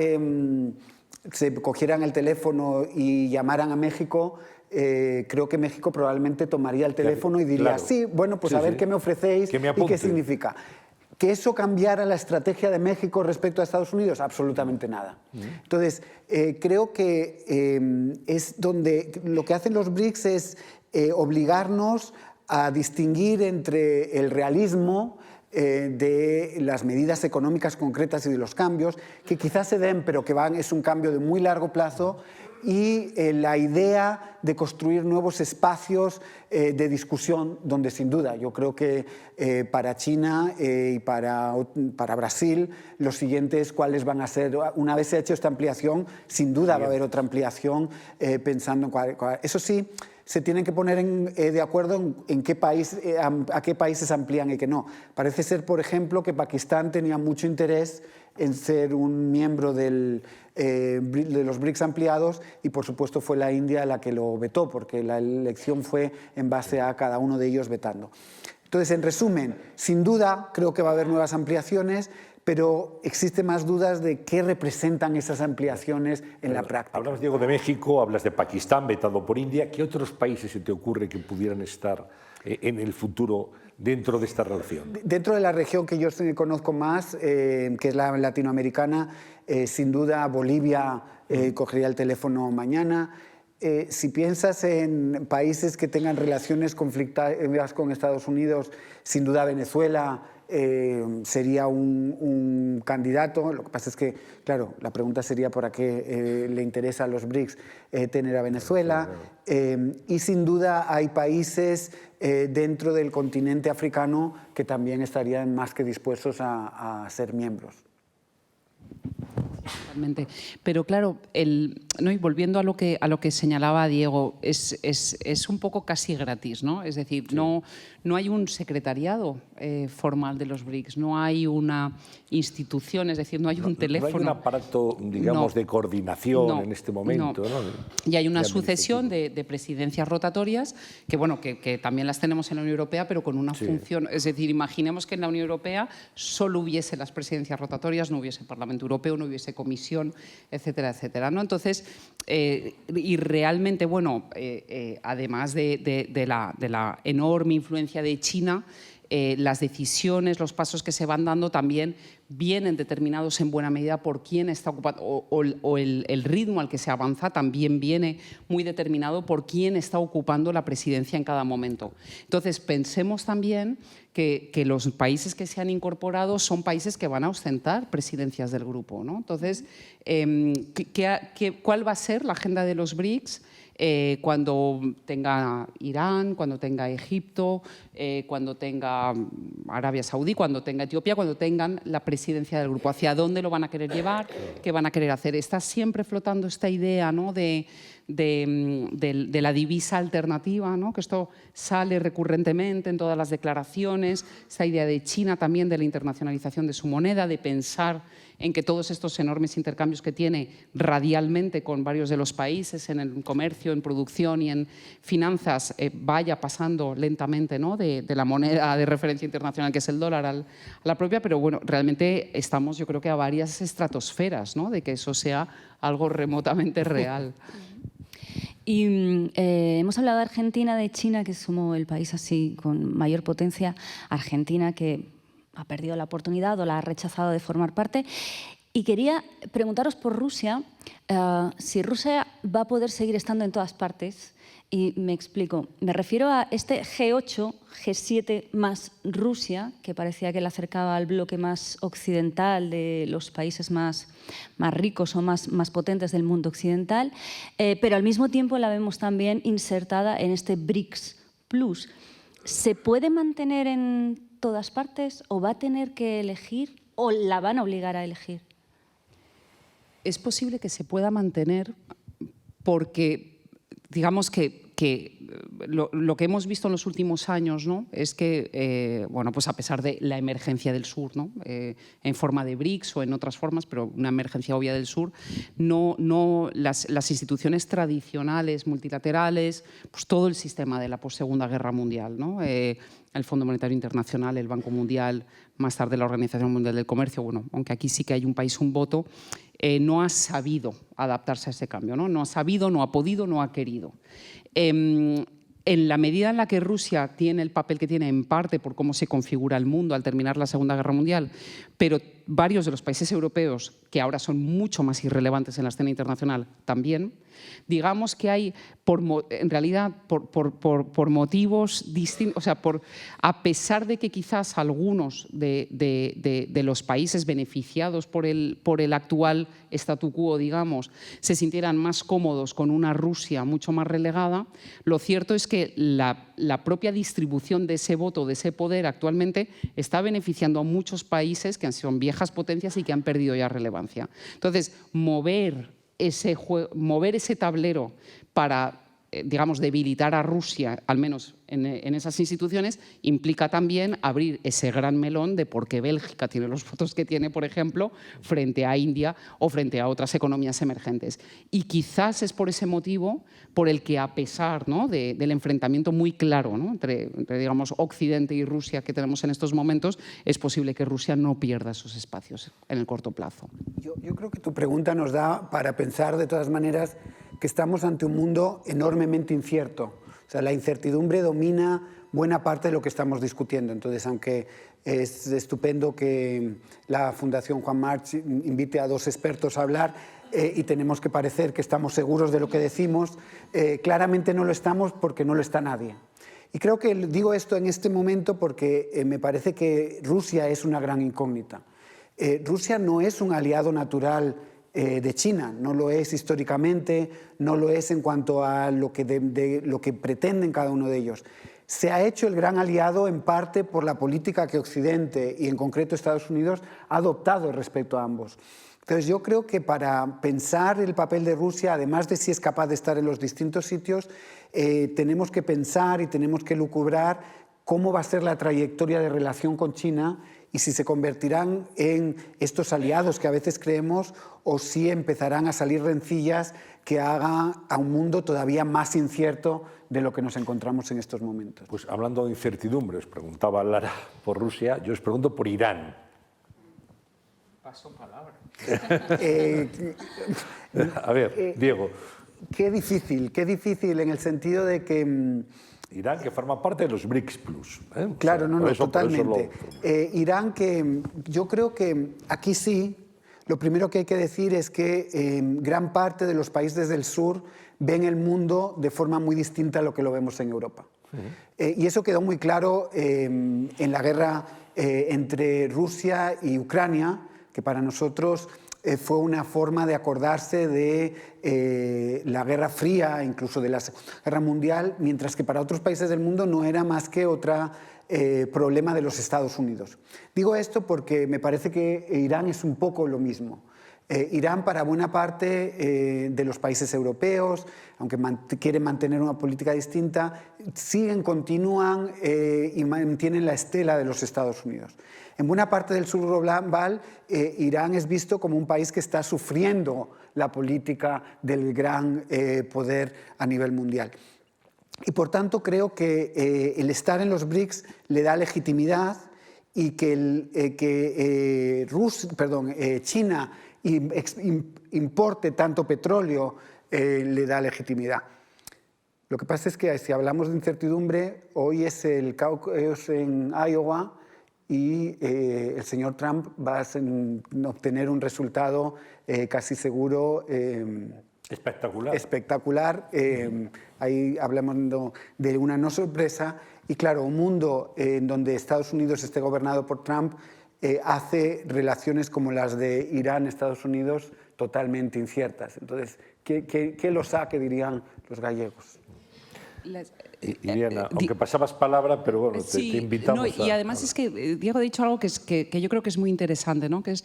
se cogieran el teléfono y llamaran a México, creo que México probablemente tomaría el teléfono y diría, claro, sí, bueno, pues sí, a ver qué me ofrecéis y qué significa. ¿Que eso cambiara la estrategia de México respecto a Estados Unidos? Absolutamente nada. Entonces, creo que es donde lo que hacen los BRICS es obligarnos a distinguir entre el realismo de las medidas económicas concretas y de los cambios, que quizás se den, pero que es un cambio de muy largo plazo, y la idea de construir nuevos espacios de discusión donde, sin duda, yo creo que para China y para Brasil, lo siguiente es cuáles van a ser, una vez se ha hecho esta ampliación, sin duda va a haber otra ampliación pensando en cuál. Eso sí, se tienen que poner de acuerdo en qué país, a qué países amplían y qué no. Parece ser, por ejemplo, que Pakistán tenía mucho interés en ser un miembro de los BRICS ampliados, y por supuesto fue la India la que lo vetó, porque la elección fue en base a cada uno de ellos vetando. Entonces, en resumen, sin duda creo que va a haber nuevas ampliaciones, pero existen más dudas de qué representan esas ampliaciones en la práctica. Hablamos, Diego, de México, hablas de Pakistán, vetado por India. ¿Qué otros países se te ocurre que pudieran estar en el futuro dentro de esta relación? Dentro de la región que yo conozco más, que es la latinoamericana, sin duda Bolivia cogería el teléfono mañana. Si piensas en países que tengan relaciones conflictivas con Estados Unidos, sin duda Venezuela sería un candidato. Lo que pasa es que, claro, la pregunta sería por qué le interesa a los BRICS tener a Venezuela. Y sin duda hay países dentro del continente africano que también estarían más que dispuestos a ser miembros. Totalmente. Pero claro, ¿no? Y volviendo a lo que señalaba Diego, es un poco casi gratis, ¿no? Es decir, sí, no hay un secretariado formal de los BRICS, no hay una institución, es decir, no hay un teléfono. No hay un aparato, digamos, de coordinación en este momento. ¿no? Y hay una sucesión de presidencias rotatorias que, bueno, que también las tenemos en la Unión Europea, pero con una función. Es decir, imaginemos que en la Unión Europea solo hubiese las presidencias rotatorias, no hubiese Parlamento Europeo, no hubiese Comisión, etcétera, etcétera, ¿no? Entonces, y realmente, bueno, además de la enorme influencia de China, las decisiones, los pasos que se van dando también vienen determinados en buena medida por quién está ocupando, o el ritmo al que se avanza también viene muy determinado por quién está ocupando la presidencia en cada momento. Entonces, pensemos también que los países que se han incorporado son países que van a ostentar presidencias del grupo, ¿no? Entonces, ¿cuál va a ser la agenda de los BRICS? Cuando tenga Irán, cuando tenga Egipto, cuando tenga Arabia Saudí, cuando tenga Etiopía, cuando tengan la presidencia del grupo. ¿Hacia dónde lo van a querer llevar? ¿Qué van a querer hacer? Está siempre flotando esta idea, ¿no? de la divisa alternativa, ¿no? Que esto sale recurrentemente en todas las declaraciones, esta idea de China también, de la internacionalización de su moneda, de pensar en que todos estos enormes intercambios que tiene radialmente con varios de los países en el comercio, en producción y en finanzas, vaya pasando lentamente, ¿no? de la moneda de referencia internacional que es el dólar a la propia, pero bueno, realmente estamos, yo creo que a varias estratosferas, ¿no? De que eso sea algo remotamente real. Y hemos hablado de Argentina, de China, que es como el país así con mayor potencia. Argentina, que ha perdido la oportunidad o la ha rechazado de formar parte. Y quería preguntaros por Rusia, si Rusia va a poder seguir estando en todas partes. Y me explico. Me refiero a este G8, G7 más Rusia, que parecía que la acercaba al bloque más occidental de los países más ricos o más potentes del mundo occidental, pero al mismo tiempo la vemos también insertada en este BRICS Plus. ¿Se puede mantener en todas partes o va a tener que elegir o la van a obligar a elegir? Es posible que se pueda mantener porque, digamos que lo que hemos visto en los últimos años, ¿no?, es que, bueno, pues a pesar de la emergencia del sur, ¿no?, en forma de BRICS o en otras formas, pero una emergencia obvia del sur, las instituciones tradicionales, multilaterales, pues todo el sistema de la post-Segunda Guerra Mundial, ¿no?, el Fondo Monetario Internacional, el Banco Mundial, más tarde la Organización Mundial del Comercio, bueno, aunque aquí sí que hay un país, un voto, no ha sabido adaptarse a ese cambio, ¿no? No ha sabido, no ha podido, no ha querido. En la medida en la que Rusia tiene el papel que tiene, en parte por cómo se configura el mundo al terminar la Segunda Guerra Mundial, pero varios de los países europeos, que ahora son mucho más irrelevantes en la escena internacional, también, digamos que hay, en realidad, por motivos distintos, o sea, a pesar de que quizás algunos de los países beneficiados por el actual statu quo, digamos, se sintieran más cómodos con una Rusia mucho más relegada, lo cierto es que la propia distribución de ese voto, de ese poder, actualmente está beneficiando a muchos países que son viejas potencias y que han perdido ya relevancia. Entonces, mover ese tablero para, digamos, debilitar a Rusia, al menos en esas instituciones, implica también abrir ese gran melón de por qué Bélgica tiene los votos que tiene, por ejemplo, frente a India o frente a otras economías emergentes. Y quizás es por ese motivo por el que, a pesar, ¿no?, del enfrentamiento muy claro, ¿no?, entre, digamos, Occidente y Rusia que tenemos en estos momentos, es posible que Rusia no pierda esos espacios en el corto plazo. Yo creo que tu pregunta nos da para pensar, de todas maneras, que estamos ante un mundo enormemente incierto. O sea, la incertidumbre domina buena parte de lo que estamos discutiendo. Entonces, aunque es estupendo que la Fundación Juan March invite a dos expertos a hablar y tenemos que parecer que estamos seguros de lo que decimos, claramente no lo estamos porque no lo está nadie. Y creo que digo esto en este momento porque me parece que Rusia es una gran incógnita. Rusia no es un aliado natural de China, no lo es históricamente, no lo es en cuanto a lo que pretenden cada uno de ellos. Se ha hecho el gran aliado en parte por la política que Occidente y en concreto Estados Unidos ha adoptado respecto a ambos. Entonces yo creo que para pensar el papel de Rusia, además de si es capaz de estar en los distintos sitios, tenemos que pensar y tenemos que lucubrar cómo va a ser la trayectoria de relación con China y si se convertirán en estos aliados que a veces creemos o si empezarán a salir rencillas que hagan a un mundo todavía más incierto de lo que nos encontramos en estos momentos. Pues hablando de incertidumbre, os preguntaba Lara por Rusia, yo os pregunto por Irán. Paso palabra. A ver, Diego. Qué difícil en el sentido de que Irán, que forma parte de los BRICS Plus. Claro, o sea, no, eso, totalmente. Irán, que yo creo que aquí sí, lo primero que hay que decir es que gran parte de los países del sur ven el mundo de forma muy distinta a lo que lo vemos en Europa. Y eso quedó muy claro en la guerra entre Rusia y Ucrania, que para nosotros fue una forma de acordarse de la Guerra Fría, incluso de la Segunda Guerra Mundial, mientras que para otros países del mundo no era más que otro problema de los Estados Unidos. Digo esto porque me parece que Irán es un poco lo mismo. Irán, para buena parte de los países europeos, aunque quieren mantener una política distinta, continúan y mantienen la estela de los Estados Unidos. En buena parte del sur global, Irán es visto como un país que está sufriendo la política del gran poder a nivel mundial. Y por tanto creo que el estar en los BRICS le da legitimidad y que China importe tanto petróleo le da legitimidad. Lo que pasa es que si hablamos de incertidumbre, hoy es el caucus en Iowa y el señor Trump va a obtener un resultado casi seguro espectacular. Ahí hablamos de una no sorpresa y claro, un mundo en donde Estados Unidos esté gobernado por Trump hace relaciones como las de Irán-Estados Unidos totalmente inciertas. Entonces, ¿qué lo saque, dirían los gallegos? Diana, aunque pasabas palabra, pero bueno, te invitamos y además es que Diego ha dicho algo que yo creo que es muy interesante, ¿no? Que es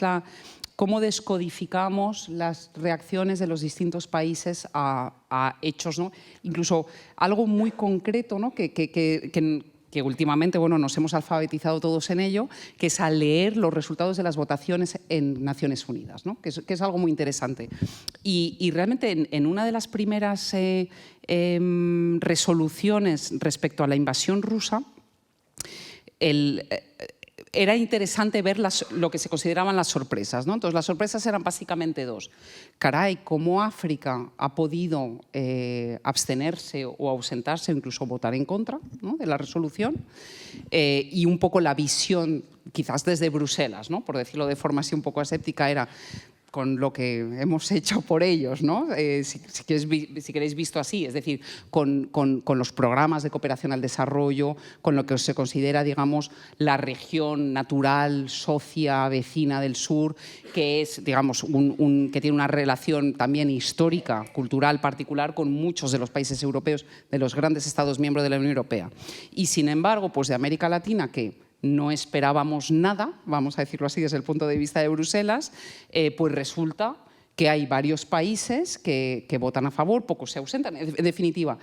cómo descodificamos las reacciones de los distintos países a hechos, ¿no? Incluso algo muy concreto, ¿no? que últimamente nos hemos alfabetizado todos en ello, que es a leer los resultados de las votaciones en Naciones Unidas, ¿no? que es algo muy interesante. Y realmente en una de las primeras resoluciones respecto a la invasión rusa, era interesante ver lo que se consideraban las sorpresas, ¿no? Entonces, las sorpresas eran básicamente dos. Caray, cómo África ha podido abstenerse o ausentarse o incluso votar en contra, ¿no?, de la resolución, y un poco la visión, quizás desde Bruselas, ¿no?, por decirlo de forma así un poco aséptica, era con lo que hemos hecho por ellos, ¿no? Si queréis visto así, es decir, con los programas de cooperación al desarrollo, con lo que se considera, digamos, la región natural, socia, vecina del sur, que es, digamos, que tiene una relación también histórica, cultural particular con muchos de los países europeos, de los grandes Estados miembros de la Unión Europea. Y, sin embargo, pues de América Latina, que no esperábamos nada, vamos a decirlo así desde el punto de vista de Bruselas, pues resulta que hay varios países que votan a favor, pocos se ausentan. En definitiva,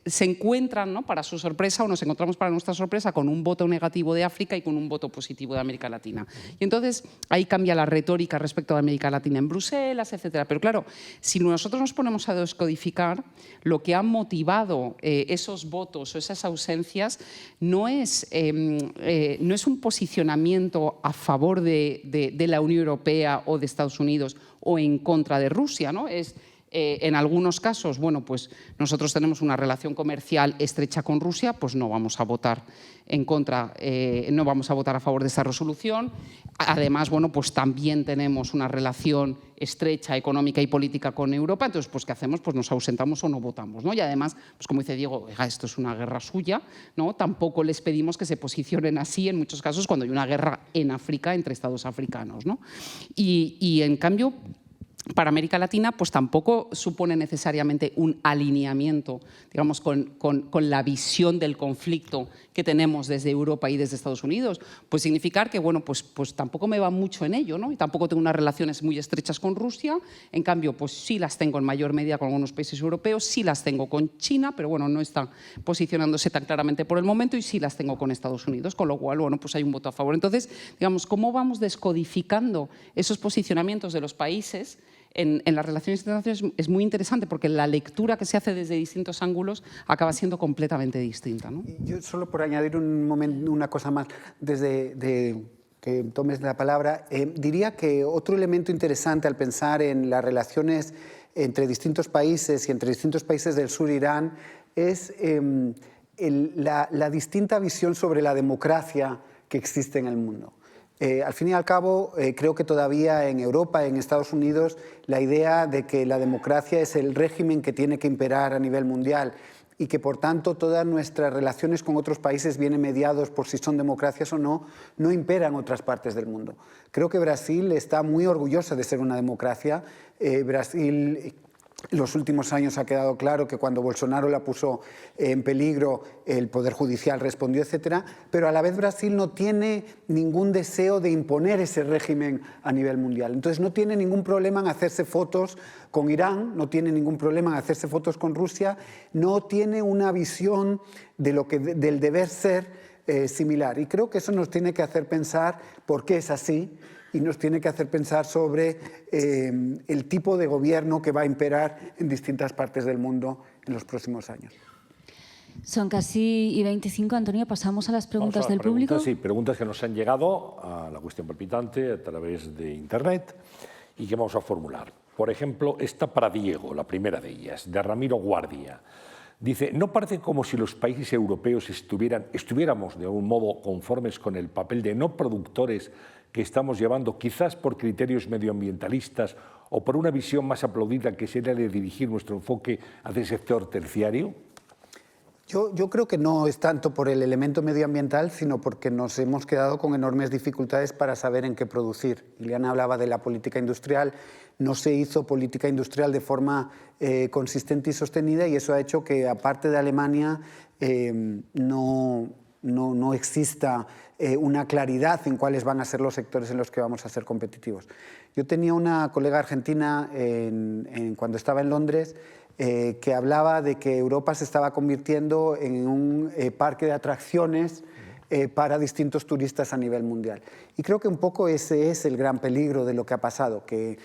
se encuentran, ¿no?, para su sorpresa, o nos encontramos para nuestra sorpresa, con un voto negativo de África y con un voto positivo de América Latina. Y entonces ahí cambia la retórica respecto a América Latina en Bruselas, etcétera. Pero claro, si nosotros nos ponemos a descodificar, lo que ha motivado esos votos o esas ausencias no es un posicionamiento a favor de la Unión Europea o de Estados Unidos o en contra de Rusia, ¿no? En algunos casos, pues nosotros tenemos una relación comercial estrecha con Rusia, pues no vamos a votar en contra, no vamos a votar a favor de esa resolución. Además, pues también tenemos una relación estrecha, económica y política con Europa, entonces, pues ¿qué hacemos? Pues nos ausentamos o no votamos, ¿no? Y además, pues como dice Diego, esto es una guerra suya, ¿no? Tampoco les pedimos que se posicionen así en muchos casos cuando hay una guerra en África entre estados africanos, ¿no? Y en cambio, para América Latina, pues tampoco supone necesariamente un alineamiento, digamos, con la visión del conflicto que tenemos desde Europa y desde Estados Unidos. Pues significar que, pues tampoco me va mucho en ello, ¿no? Y tampoco tengo unas relaciones muy estrechas con Rusia. En cambio, pues sí las tengo en mayor medida con algunos países europeos, sí las tengo con China, pero no está posicionándose tan claramente por el momento, y sí las tengo con Estados Unidos, con lo cual, pues hay un voto a favor. Entonces, digamos, ¿cómo vamos descodificando esos posicionamientos de los países en las relaciones internacionales? Es muy interesante porque la lectura que se hace desde distintos ángulos acaba siendo completamente distinta, ¿no? Yo solo por añadir una cosa más, desde que tomes la palabra, diría que otro elemento interesante al pensar en las relaciones entre distintos países y entre distintos países del sur Irán es la distinta visión sobre la democracia que existe en el mundo. Al fin y al cabo, creo que todavía en Europa, en Estados Unidos, la idea de que la democracia es el régimen que tiene que imperar a nivel mundial y que, por tanto, todas nuestras relaciones con otros países vienen mediados por si son democracias o no, no imperan otras partes del mundo. Creo que Brasil está muy orgullosa de ser una democracia. Brasil, en los últimos años ha quedado claro que cuando Bolsonaro la puso en peligro, el Poder Judicial respondió, etcétera, pero a la vez Brasil no tiene ningún deseo de imponer ese régimen a nivel mundial. Entonces no tiene ningún problema en hacerse fotos con Irán, no tiene ningún problema en hacerse fotos con Rusia, no tiene una visión del deber ser similar. Y creo que eso nos tiene que hacer pensar por qué es así, y nos tiene que hacer pensar sobre el tipo de gobierno que va a imperar en distintas partes del mundo en los próximos años. Son casi y 25, Antonio. ¿Pasamos a las preguntas del público? Sí, preguntas que nos han llegado a la cuestión palpitante a través de Internet y que vamos a formular. Por ejemplo, esta para Diego, la primera de ellas, de Ramiro Guardia. Dice, ¿no parece como si los países europeos estuviéramos de algún modo conformes con el papel de no productores que estamos llevando, quizás por criterios medioambientalistas o por una visión más aplaudida que sería de dirigir nuestro enfoque hacia el sector terciario? Yo creo que no es tanto por el elemento medioambiental, sino porque nos hemos quedado con enormes dificultades para saber en qué producir. Ileana hablaba de la política industrial, no se hizo política industrial de forma consistente y sostenida, y eso ha hecho que, aparte de Alemania, no exista una claridad en cuáles van a ser los sectores en los que vamos a ser competitivos. Yo tenía una colega argentina cuando estaba en Londres, que hablaba de que Europa se estaba convirtiendo en un parque de atracciones para distintos turistas a nivel mundial. Y creo que un poco ese es el gran peligro de lo que ha pasado, que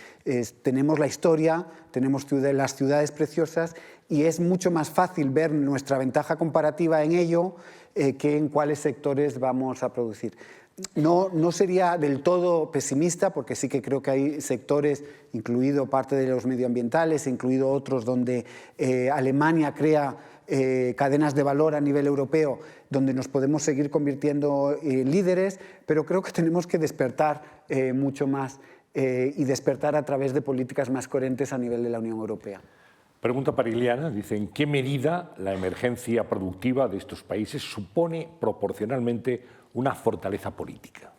tenemos la historia, tenemos las ciudades preciosas, y es mucho más fácil ver nuestra ventaja comparativa en ello que en cuáles sectores vamos a producir. No sería del todo pesimista, porque sí que creo que hay sectores, incluido parte de los medioambientales, incluido otros donde Alemania crea cadenas de valor a nivel europeo, donde nos podemos seguir convirtiendo en líderes, pero creo que tenemos que despertar mucho más y despertar a través de políticas más coherentes a nivel de la Unión Europea. Pregunta para Ileana, dice, ¿en qué medida la emergencia productiva de estos países supone proporcionalmente una fortaleza política?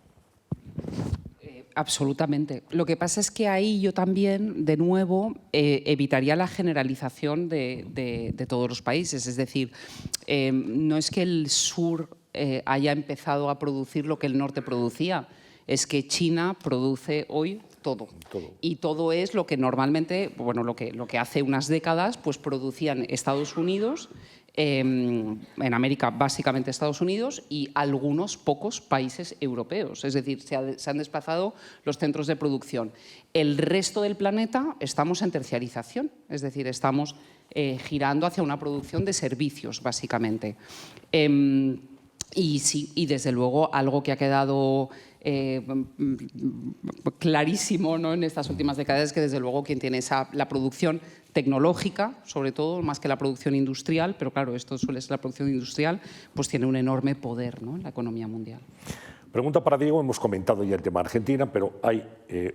Absolutamente. Lo que pasa es que ahí yo también, de nuevo, evitaría la generalización de todos los países. Es decir, no es que el sur haya empezado a producir lo que el norte producía, es que China produce hoy todo. Y todo es lo que normalmente, bueno, lo que hace unas décadas pues producían Estados Unidos, en América básicamente Estados Unidos y algunos pocos países europeos. Es decir, se han desplazado los centros de producción. El resto del planeta estamos en terciarización, es decir, estamos girando hacia una producción de servicios, básicamente. Y sí, y desde luego algo que ha quedado clarísimo, ¿no?, en estas últimas décadas es que desde luego quien tiene la producción tecnológica, sobre todo, más que la producción industrial, pero claro, esto suele ser la producción industrial, pues tiene un enorme poder, ¿no?, en la economía mundial. Pregunta para Diego, hemos comentado ya el tema Argentina, pero hay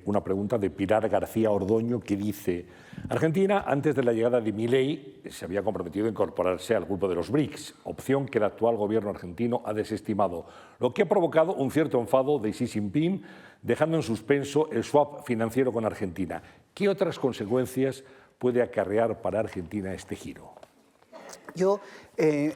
una pregunta de Pilar García Ordoño que dice: Argentina, antes de la llegada de Milei, se había comprometido a incorporarse al grupo de los BRICS, opción que el actual gobierno argentino ha desestimado, lo que ha provocado un cierto enfado de Xi Jinping, dejando en suspenso el swap financiero con Argentina. ¿Qué otras consecuencias puede acarrear para Argentina este giro? Yo,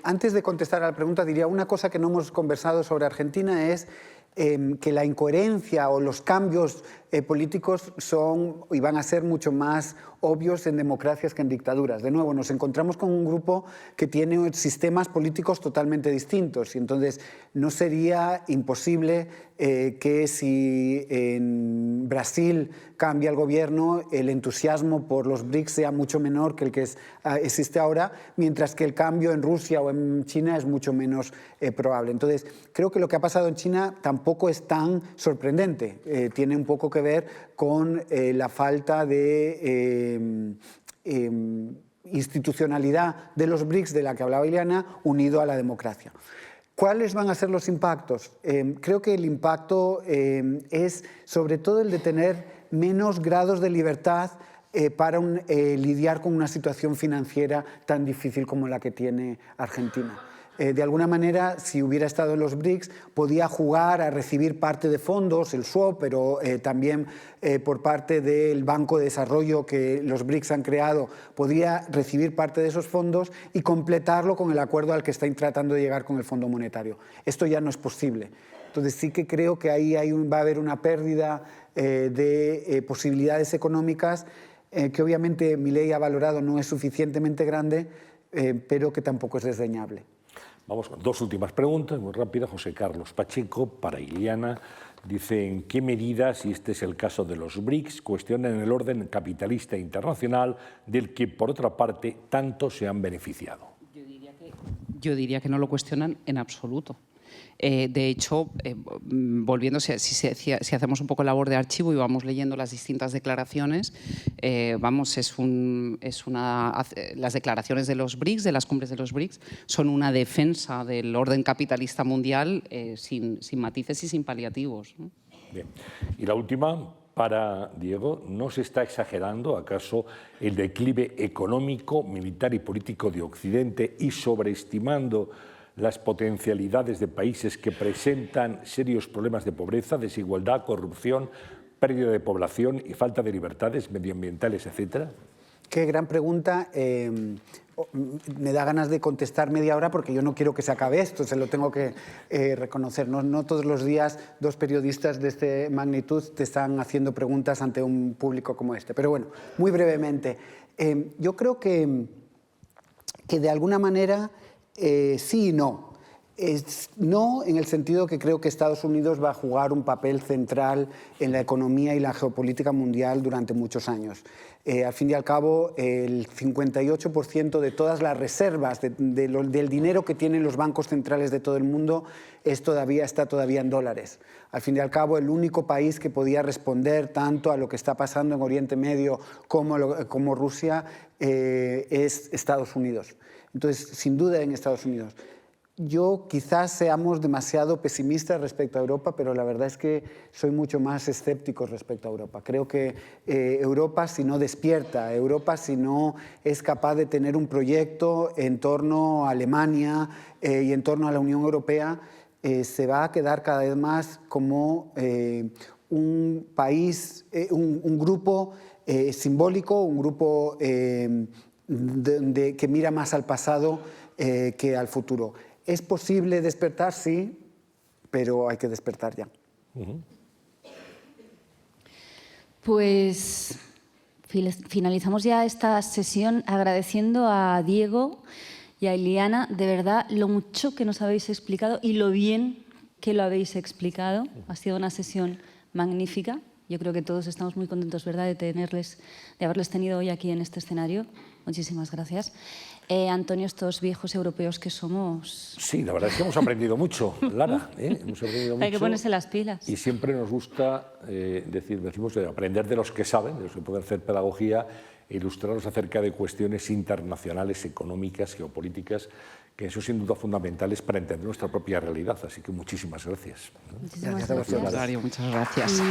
antes de contestar a la pregunta, diría una cosa que no hemos conversado sobre Argentina es que la incoherencia o los cambios políticos son y van a ser mucho más obvios en democracias que en dictaduras. De nuevo, nos encontramos con un grupo que tiene sistemas políticos totalmente distintos, y entonces no sería imposible que si en Brasil cambia el gobierno, el entusiasmo por los BRICS sea mucho menor que el que existe ahora, mientras que el cambio en Rusia o en China es mucho menos probable. Entonces, creo que lo que ha pasado en China tampoco es tan sorprendente. Tiene un poco que ver con la falta de institucionalidad de los BRICS, de la que hablaba Ileana, unido a la democracia. ¿Cuáles van a ser los impactos? Creo que el impacto es sobre todo el de tener menos grados de libertad para lidiar con una situación financiera tan difícil como la que tiene Argentina. De alguna manera, si hubiera estado en los BRICS, podía jugar a recibir parte de fondos, el swap, pero también por parte del Banco de Desarrollo que los BRICS han creado, podía recibir parte de esos fondos y completarlo con el acuerdo al que está tratando de llegar con el Fondo Monetario. Esto ya no es posible. Entonces sí que creo que ahí va a haber una pérdida de posibilidades económicas que obviamente Milei ha valorado no es suficientemente grande, pero que tampoco es desdeñable. Vamos con dos últimas preguntas, muy rápidas. José Carlos Pacheco, para Ileana, dice: ¿en qué medida, si este es el caso de los BRICS, cuestionan el orden capitalista internacional del que, por otra parte, tanto se han beneficiado? Yo diría que no lo cuestionan en absoluto. De hecho, volviendo, si hacemos un poco labor de archivo y vamos leyendo las distintas declaraciones, las declaraciones de los BRICS, de las cumbres de los BRICS, son una defensa del orden capitalista mundial sin matices y sin paliativos, ¿no? Bien. Y la última, para Diego, ¿no se está exagerando acaso el declive económico, militar y político de Occidente y sobreestimando las potencialidades de países que presentan serios problemas de pobreza, desigualdad, corrupción, pérdida de población y falta de libertades medioambientales, etcétera? Qué gran pregunta. Me da ganas de contestar media hora porque yo no quiero que se acabe esto, se lo tengo que reconocer. No todos los días dos periodistas de esta magnitud te están haciendo preguntas ante un público como este. Pero bueno, muy brevemente. Yo creo que de alguna manera sí y no. No en el sentido que creo que Estados Unidos va a jugar un papel central en la economía y la geopolítica mundial durante muchos años. Al fin y al cabo, el 58% de todas las reservas del dinero que tienen los bancos centrales de todo el mundo está todavía en dólares. Al fin y al cabo, el único país que podía responder tanto a lo que está pasando en Oriente Medio como Rusia es Estados Unidos. Entonces, sin duda en Estados Unidos. Yo quizás seamos demasiado pesimistas respecto a Europa, pero la verdad es que soy mucho más escéptico respecto a Europa. Creo que Europa, si no despierta, Europa, si no es capaz de tener un proyecto en torno a Alemania y en torno a la Unión Europea, se va a quedar cada vez más como un país, un grupo simbólico, un grupo que mira más al pasado que al futuro. ¿Es posible despertar? Sí, pero hay que despertar ya. Pues finalizamos ya esta sesión agradeciendo a Diego y a Iliana, de verdad, lo mucho que nos habéis explicado y lo bien que lo habéis explicado. Ha sido una sesión magnífica. Yo creo que todos estamos muy contentos, ¿verdad?, de haberles tenido hoy aquí en este escenario. Muchísimas gracias. Antonio, estos viejos europeos que somos... Sí, la verdad es que hemos aprendido mucho, Lara. Hemos aprendido mucho. Hay que ponerse las pilas. Y siempre nos gusta decimos aprender de los que saben, de los que pueden hacer pedagogía e ilustrarnos acerca de cuestiones internacionales, económicas, geopolíticas, que eso sin duda fundamentales para entender nuestra propia realidad. Así que muchísimas gracias. Muchísimas Gracias a vosotros. gracias. Muchas gracias.